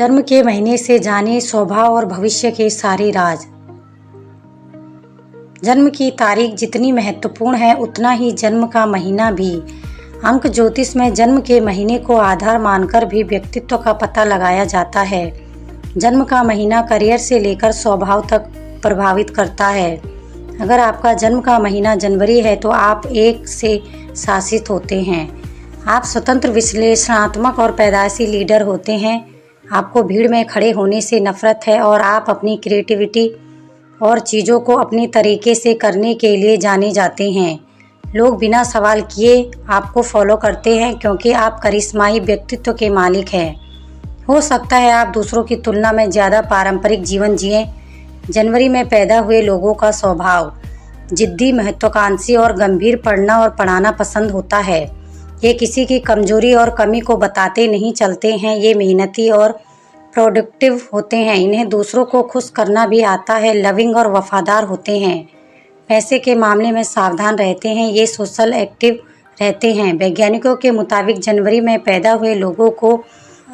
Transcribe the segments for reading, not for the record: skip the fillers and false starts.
जन्म के महीने से जाने स्वभाव और भविष्य के सारे राज। जन्म की तारीख जितनी महत्वपूर्ण है उतना ही जन्म का महीना भी। अंक ज्योतिष में जन्म के महीने को आधार मानकर भी व्यक्तित्व का पता लगाया जाता है। जन्म का महीना करियर से लेकर स्वभाव तक प्रभावित करता है। अगर आपका जन्म का महीना जनवरी है तो आप एक से शासित होते हैं। आप स्वतंत्र, विश्लेषणात्मक और पैदाइशी लीडर होते हैं। आपको भीड़ में खड़े होने से नफरत है और आप अपनी क्रिएटिविटी और चीज़ों को अपने तरीके से करने के लिए जाने जाते हैं। लोग बिना सवाल किए आपको फॉलो करते हैं क्योंकि आप करिश्माई व्यक्तित्व के मालिक हैं। हो सकता है आप दूसरों की तुलना में ज़्यादा पारंपरिक जीवन जिएं। जनवरी में पैदा हुए लोगों का स्वभाव जिद्दी, महत्वाकांक्षी और गंभीर, पढ़ना और पढ़ाना पसंद होता है। ये किसी की कमजोरी और कमी को बताते नहीं चलते हैं। ये मेहनती और प्रोडक्टिव होते हैं। इन्हें दूसरों को खुश करना भी आता है। लविंग और वफादार होते हैं। पैसे के मामले में सावधान रहते हैं। ये सोशल एक्टिव रहते हैं। वैज्ञानिकों के मुताबिक जनवरी में पैदा हुए लोगों को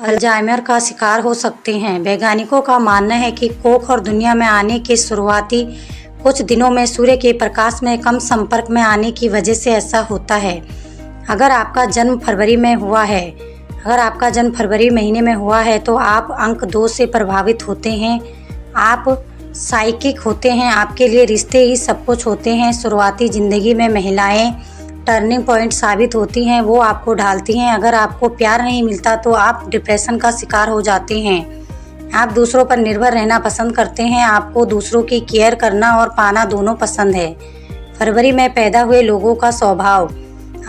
अल्जाइमर का शिकार हो सकते हैं। वैज्ञानिकों का मानना है कि कोख और दुनिया में आने के शुरुआती कुछ दिनों में सूर्य के प्रकाश में कम संपर्क में आने की वजह से ऐसा होता है। अगर आपका जन्म फरवरी महीने में हुआ है तो आप अंक 2 से प्रभावित होते हैं। आप साइकिक होते हैं। आपके लिए रिश्ते ही सब कुछ होते हैं। शुरुआती ज़िंदगी में महिलाएं टर्निंग पॉइंट साबित होती हैं। वो आपको ढालती हैं। अगर आपको प्यार नहीं मिलता तो आप डिप्रेशन का शिकार हो जाते हैं। आप दूसरों पर निर्भर रहना पसंद करते हैं। आपको दूसरों की केयर करना और पाना दोनों पसंद है। फरवरी में पैदा हुए लोगों का स्वभाव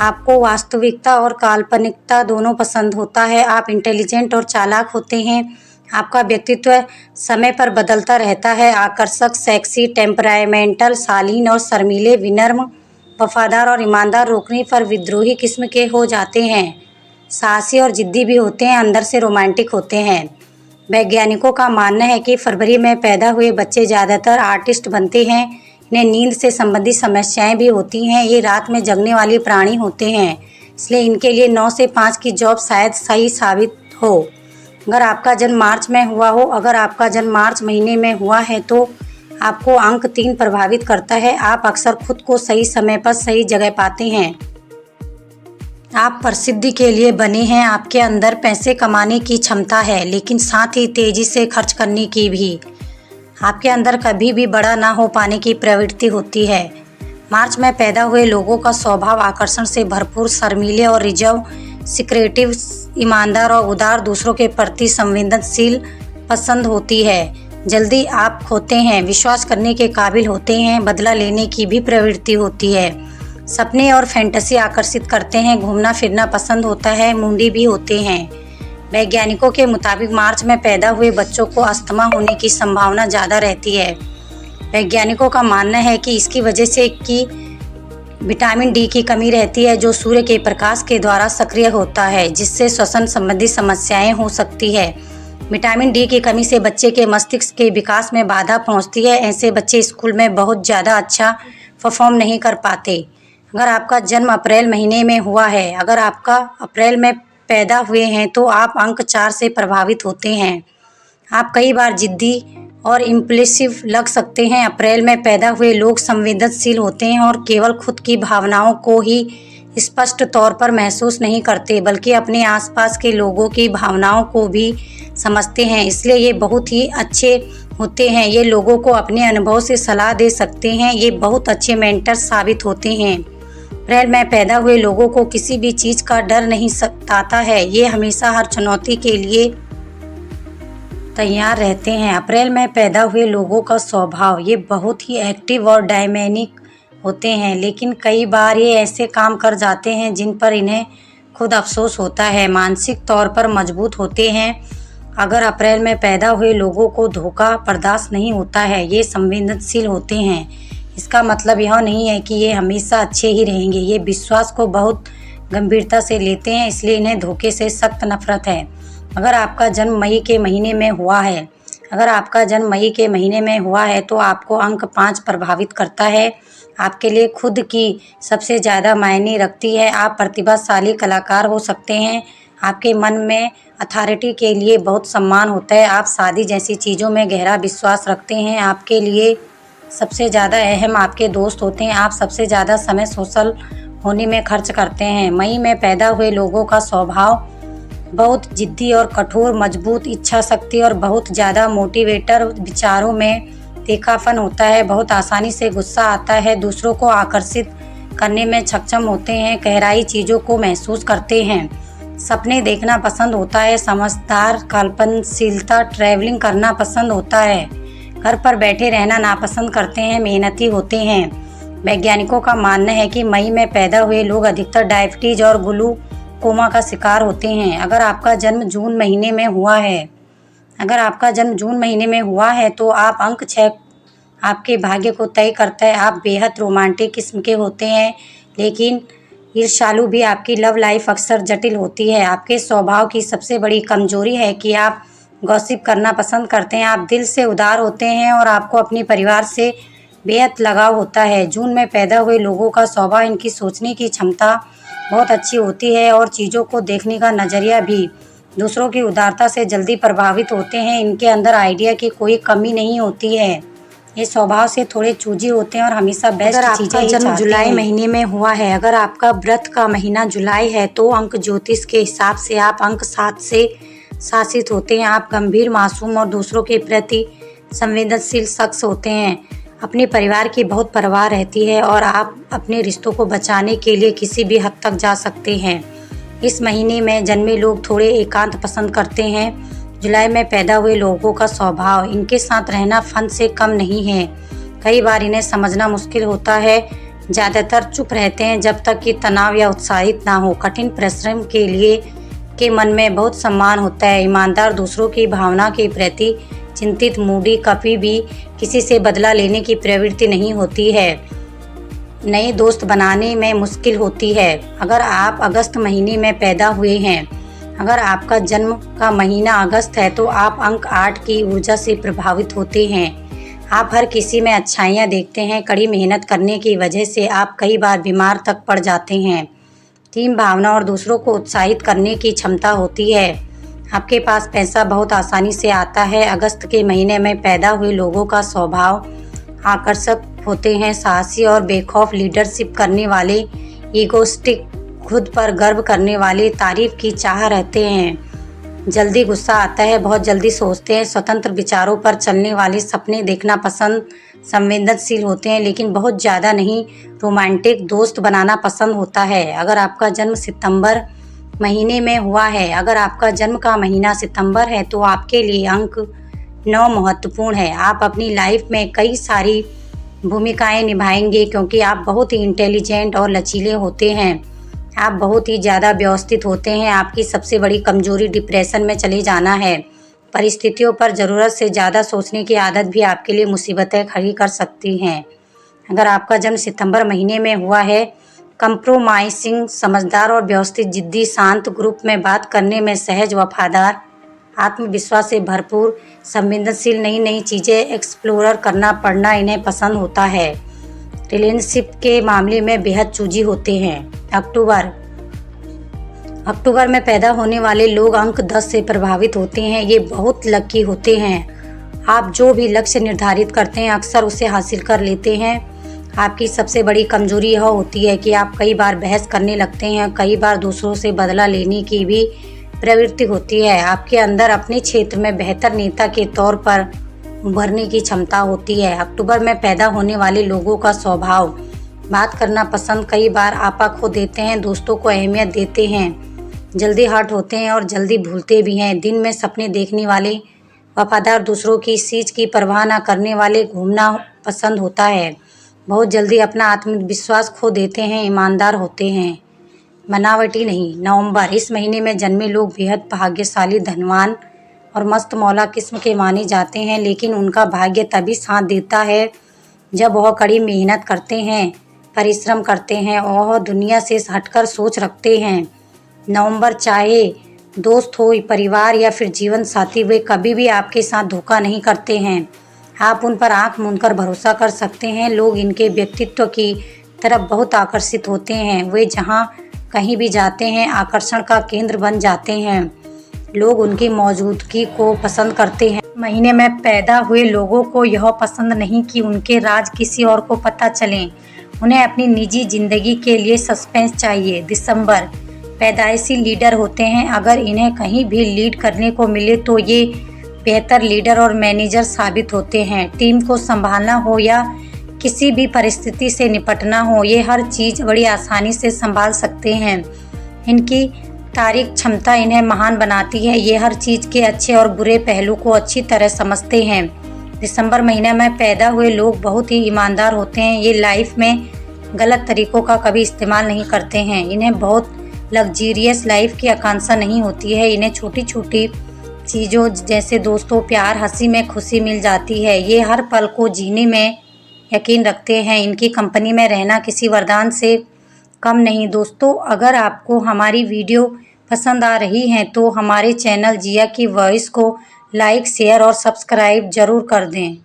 आपको वास्तविकता और काल्पनिकता दोनों पसंद होता है। आप इंटेलिजेंट और चालाक होते हैं। आपका व्यक्तित्व समय पर बदलता रहता है। आकर्षक, सेक्सी, टेम्परामेंटल, शालीन और शर्मीले, विनम्र, वफादार और ईमानदार, रोकने पर विद्रोही किस्म के हो जाते हैं। साहसी और जिद्दी भी होते हैं। अंदर से रोमांटिक होते हैं। वैज्ञानिकों का मानना है कि फरवरी में पैदा हुए बच्चे ज़्यादातर आर्टिस्ट बनते हैं। इन्हें नींद से संबंधित समस्याएं भी होती हैं। ये रात में जगने वाले प्राणी होते हैं, इसलिए इनके लिए 9 से 5 की जॉब शायद सही साबित हो। अगर आपका जन्म मार्च महीने में हुआ है तो आपको अंक 3 प्रभावित करता है। आप अक्सर खुद को सही समय पर सही जगह पाते हैं। आप प्रसिद्धि के लिए बने हैं। आपके अंदर पैसे कमाने की क्षमता है, लेकिन साथ ही तेजी से खर्च करने की भी। आपके अंदर कभी भी बड़ा ना हो पाने की प्रवृत्ति होती है। मार्च में पैदा हुए लोगों का स्वभाव आकर्षण से भरपूर, शर्मीले और रिजर्व, सीक्रेटिव, ईमानदार और उदार, दूसरों के प्रति संवेदनशील पसंद होती है। जल्दी आप खोते हैं। विश्वास करने के काबिल होते हैं। बदला लेने की भी प्रवृत्ति होती है। सपने और फैंटेसी आकर्षित करते हैं। घूमना फिरना पसंद होता है। मुंडी भी होते हैं। वैज्ञानिकों के मुताबिक मार्च में पैदा हुए बच्चों को अस्थमा होने की संभावना ज़्यादा रहती है। वैज्ञानिकों का मानना है कि इसकी वजह से कि विटामिन डी की कमी रहती है, जो सूर्य के प्रकाश के द्वारा सक्रिय होता है, जिससे श्वसन संबंधी समस्याएं हो सकती है। विटामिन डी की कमी से बच्चे के मस्तिष्क के विकास में बाधा पहुंचती है। ऐसे बच्चे स्कूल में बहुत ज़्यादा अच्छा परफॉर्म नहीं कर पाते। अगर आपका जन्म अप्रैल महीने में हुआ है अप्रैल में पैदा हुए हैं तो आप अंक 4 से प्रभावित होते हैं। आप कई बार जिद्दी और इम्पल्सिव लग सकते हैं। अप्रैल में पैदा हुए लोग संवेदनशील होते हैं और केवल खुद की भावनाओं को ही स्पष्ट तौर पर महसूस नहीं करते, बल्कि अपने आसपास के लोगों की भावनाओं को भी समझते हैं। इसलिए ये बहुत ही अच्छे होते हैं। ये लोगों को अपने अनुभव से सलाह दे सकते हैं। ये बहुत अच्छे मेंटर साबित होते हैं। अप्रैल में पैदा हुए लोगों को किसी भी चीज़ का डर नहीं सताता है। ये हमेशा हर चुनौती के लिए तैयार रहते हैं। अप्रैल में पैदा हुए लोगों का स्वभाव ये बहुत ही एक्टिव और डायनामिक होते हैं, लेकिन कई बार ये ऐसे काम कर जाते हैं जिन पर इन्हें खुद अफसोस होता है। मानसिक तौर पर मजबूत होते हैं। अगर अप्रैल में पैदा हुए लोगों को धोखा बर्दाश्त नहीं होता है। ये संवेदनशील होते हैं। इसका मतलब यह नहीं है कि ये हमेशा अच्छे ही रहेंगे। ये विश्वास को बहुत गंभीरता से लेते हैं, इसलिए इन्हें धोखे से सख्त नफरत है। अगर आपका जन्म मई के महीने में हुआ है तो आपको अंक 5 प्रभावित करता है। आपके लिए खुद की सबसे ज़्यादा मायने रखती है। आप प्रतिभाशाली कलाकार हो सकते हैं। आपके मन में अथॉरिटी के लिए बहुत सम्मान होता है। आप शादी जैसी चीज़ों में गहरा विश्वास रखते हैं। आपके लिए सबसे ज़्यादा अहम आपके दोस्त होते हैं। आप सबसे ज़्यादा समय सोशल होने में खर्च करते हैं। मई में पैदा हुए लोगों का स्वभाव बहुत जिद्दी और कठोर, मजबूत इच्छा शक्ति और बहुत ज़्यादा मोटिवेटर, विचारों में तीखापन होता है। बहुत आसानी से गुस्सा आता है, दूसरों को आकर्षित करने में सक्षम होते हैं, गहराई चीज़ों को महसूस करते हैं, सपने देखना पसंद होता है, समझदार, कल्पनाशीलता, ट्रैवलिंग करना पसंद होता है, घर पर बैठे रहना नापसंद करते हैं, मेहनती होते हैं। वैज्ञानिकों का मानना है कि मई में पैदा हुए लोग अधिकतर डायबिटीज और ग्लूकोमा का शिकार होते हैं। अगर आपका जन्म जून महीने में हुआ है तो आप अंक 6 आपके भाग्य को तय करता है। आप बेहद रोमांटिक किस्म के होते हैं, लेकिन ईर्ष्यालु भी। आपकी लव लाइफ अक्सर जटिल होती है। आपके स्वभाव की सबसे बड़ी कमजोरी है कि आप गॉसिप करना पसंद करते हैं। आप दिल से उदार होते हैं और आपको अपने परिवार से बेहद लगाव होता है। जून में पैदा हुए लोगों का स्वभाव, इनकी सोचने की क्षमता बहुत अच्छी होती है और चीज़ों को देखने का नज़रिया भी। दूसरों की उदारता से जल्दी प्रभावित होते हैं। इनके अंदर आइडिया की कोई कमी नहीं होती है। ये स्वभाव से थोड़े चूजी होते हैं और हमेशा बेस्ट चीज़ें ही चाहते हैं। जन्म जुलाई महीने में हुआ है, अगर आपका व्रत का महीना जुलाई है तो अंक ज्योतिष के हिसाब से आप अंक 7 से शासित होते हैं। आप गंभीर, मासूम और दूसरों के प्रति संवेदनशील शख्स होते हैं। अपने परिवार की बहुत परवाह रहती है और आप अपने रिश्तों को बचाने के लिए किसी भी हद तक जा सकते हैं। इस महीने में जन्मे लोग थोड़े एकांत पसंद करते हैं। जुलाई में पैदा हुए लोगों का स्वभाव, इनके साथ रहना फन से कम नहीं है। कई बार इन्हें समझना मुश्किल होता है। ज़्यादातर चुप रहते हैं जब तक कि तनाव या उत्साहित ना हो। कठिन परिश्रम के मन में बहुत सम्मान होता है। ईमानदार, दूसरों की भावना के प्रति चिंतित, मूडी, कभी भी किसी से बदला लेने की प्रवृत्ति नहीं होती है। नए दोस्त बनाने में मुश्किल होती है। अगर आप अगस्त महीने में पैदा हुए हैं, अगर आपका जन्म का महीना अगस्त है तो आप अंक 8 की ऊर्जा से प्रभावित होते हैं। आप हर किसी में अच्छाइयाँ देखते हैं। कड़ी मेहनत करने की वजह से आप कई बार बीमार तक पड़ जाते हैं। टीम भावना और दूसरों को उत्साहित करने की क्षमता होती है। आपके पास पैसा बहुत आसानी से आता है। अगस्त के महीने में पैदा हुए लोगों का स्वभाव आकर्षक होते हैं, साहसी और बेखौफ, लीडरशिप करने वाले, ईगोइस्टिक, खुद पर गर्व करने वाले, तारीफ की चाह रहते हैं। जल्दी गुस्सा आता है, बहुत जल्दी सोचते हैं, स्वतंत्र विचारों पर चलने वाले, सपने देखना पसंद, संवेदनशील होते हैं लेकिन बहुत ज़्यादा नहीं। रोमांटिक, दोस्त बनाना पसंद होता है। अगर आपका जन्म सितंबर महीने में हुआ है, अगर आपका जन्म का महीना सितंबर है तो आपके लिए अंक 9 महत्वपूर्ण है। आप अपनी लाइफ में कई सारी भूमिकाएं निभाएंगे क्योंकि आप बहुत ही इंटेलिजेंट और लचीले होते हैं। आप बहुत ही ज़्यादा व्यवस्थित होते हैं। आपकी सबसे बड़ी कमजोरी डिप्रेशन में चले जाना है। परिस्थितियों पर ज़रूरत से ज़्यादा सोचने की आदत भी आपके लिए मुसीबतें खड़ी कर सकती हैं। अगर आपका जन्म सितंबर महीने में हुआ है, कंप्रोमाइजिंग, समझदार और व्यवस्थित, जिद्दी, शांत, ग्रुप में बात करने में सहज, वफादार, आत्मविश्वास से भरपूर, संवेदनशील, नई नई चीज़ें एक्सप्लोर करना, पढ़ना इन्हें पसंद होता है। रिलेशनशिप के मामले में बेहद चूजी होते हैं। अक्टूबर में पैदा होने वाले लोग अंक 10 से प्रभावित होते हैं। ये बहुत लकी होते हैं। आप जो भी लक्ष्य निर्धारित करते हैं अक्सर उसे हासिल कर लेते हैं। आपकी सबसे बड़ी कमजोरी यह होती है कि आप कई बार बहस करने लगते हैं। कई बार दूसरों से बदला लेने की भी प्रवृत्ति होती है। आपके अंदर अपने क्षेत्र में बेहतर नेता के तौर पर उभरने की क्षमता होती है। अक्टूबर में पैदा होने वाले लोगों का स्वभाव, बात करना पसंद, कई बार आपा खो देते हैं, दोस्तों को अहमियत देते हैं, जल्दी हर्ट होते हैं और जल्दी भूलते भी हैं। दिन में सपने देखने वाले, वफादार, दूसरों की चीज़ की परवाह न करने वाले, घूमना पसंद होता है, बहुत जल्दी अपना आत्मविश्वास खो देते हैं, ईमानदार होते हैं, बनावटी नहीं। नवंबर, इस महीने में जन्मे लोग बेहद भाग्यशाली, धनवान और मस्त मौला किस्म के माने जाते हैं, लेकिन उनका भाग्य तभी साथ देता है जब वह कड़ी मेहनत करते हैं, परिश्रम करते हैं और दुनिया से हटकर सोच रखते हैं। नवंबर, चाहे दोस्त हो, परिवार या फिर जीवन साथी, वे कभी भी आपके साथ धोखा नहीं करते हैं। आप उन पर आंख मूंदकर भरोसा कर सकते हैं। लोग इनके व्यक्तित्व की तरफ बहुत आकर्षित होते हैं। वे जहां कहीं भी जाते हैं आकर्षण का केंद्र बन जाते हैं। लोग उनकी मौजूदगी को पसंद करते हैं। महीने में पैदा हुए लोगों को यह पसंद नहीं कि उनके राज किसी और को पता चलें। उन्हें अपनी निजी जिंदगी के लिए सस्पेंस चाहिए। दिसंबर पैदाइशी लीडर होते हैं। अगर इन्हें कहीं भी लीड करने को मिले तो ये बेहतर लीडर और मैनेजर साबित होते हैं। टीम को संभालना हो या किसी भी परिस्थिति से निपटना हो, ये हर चीज़ बड़ी आसानी से संभाल सकते हैं। इनकी तारीख क्षमता इन्हें महान बनाती है। ये हर चीज़ के अच्छे और बुरे पहलू को अच्छी तरह समझते हैं। दिसंबर महीने में पैदा हुए लोग बहुत ही ईमानदार होते हैं। ये लाइफ में गलत तरीकों का कभी इस्तेमाल नहीं करते हैं। इन्हें बहुत लग्जरियस लाइफ की आकांक्षा नहीं होती है। इन्हें छोटी छोटी चीज़ों जैसे दोस्तों, प्यार, हंसी में खुशी मिल जाती है। ये हर पल को जीने में यकीन रखते हैं। इनकी कंपनी में रहना किसी वरदान से कम नहीं। दोस्तों, अगर आपको हमारी वीडियो पसंद आ रही हैं तो हमारे चैनल जिया की वॉइस को लाइक, शेयर और सब्सक्राइब जरूर कर दें।